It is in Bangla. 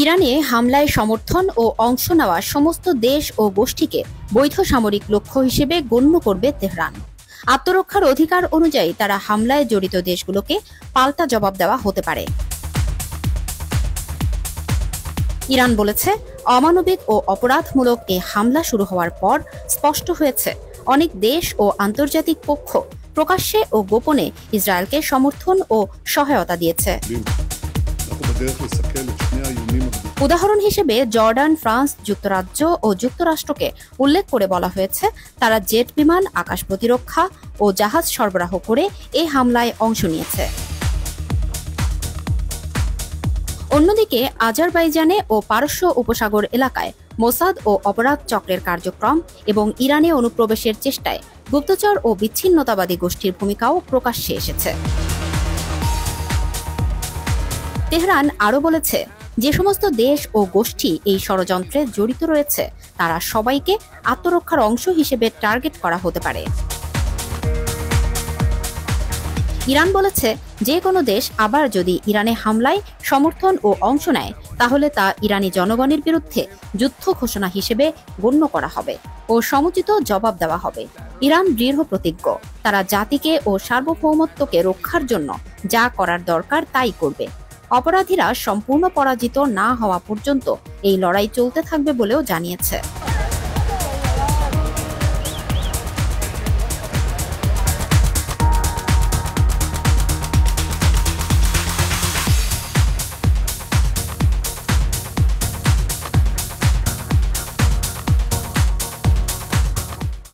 ইরানে হামলায় সমর্থন ও অংশ নেওয়া সমস্ত দেশ ও গোষ্ঠীকে বৈধ সামরিক লক্ষ্য হিসেবে গণ্য করবে তেহরান। আত্মরক্ষার অধিকার অনুযায়ী তারা হামলায় জড়িত দেশগুলোকে পাল্টা জবাব দেওয়া হতে পারে। ইরান বলেছে, অমানবিক ও অপরাধমূলক এ হামলা শুরু হওয়ার পর স্পষ্ট হয়েছে অনেক দেশ ও আন্তর্জাতিক পক্ষ প্রকাশ্যে ও গোপনে ইসরায়েলকে সমর্থন ও সহায়তা দিয়েছে। উদাহরণ হিসেবে জর্ডান, ফ্রান্স, যুক্তরাজ্য ও যুক্তরাষ্ট্রকে উল্লেখ করে বলা হয়েছে তারা জেট বিমান, আকাশ প্রতিরক্ষা ও জাহাজ সরবরাহ করে এই হামলায় অংশ নিয়েছে। অন্যদিকে আজারবাইজানে ও পারস্য উপসাগর এলাকায় মোসাদ ও অপরাধ চক্রের কার্যক্রম এবং ইরানে অনুপ্রবেশের চেষ্টায় গুপ্তচর ও বিচ্ছিন্নতাবাদী গোষ্ঠীর ভূমিকাও প্রকাশ্যে এসেছে। তেহরান আরও বলেছে, যে সমস্ত দেশ ও গোষ্ঠী এই ষড়যন্ত্রে জড়িত রয়েছে তারা সবাইকে আত্মরক্ষার অংশ হিসেবে টার্গেট করা হতে পারে। ইরান বলেছে, যে কোনো দেশ আবার যদি ইরানে হামলায় সমর্থন ও অংশ নেয় তাহলে তা ইরানি জনগণের বিরুদ্ধে যুদ্ধ ঘোষণা হিসেবে গণ্য করা হবে ও সমুচিত জবাব দেওয়া হবে। ইরান দৃঢ় প্রতিজ্ঞ, তারা জাতিকে ও সার্বভৌমত্বকে রক্ষার জন্য যা করার দরকার তাই করবে। অপরাধীরা সম্পূর্ণ পরাজিত না হওয়া পর্যন্ত এই লড়াই চলতে থাকবে বলেও জানিয়েছে।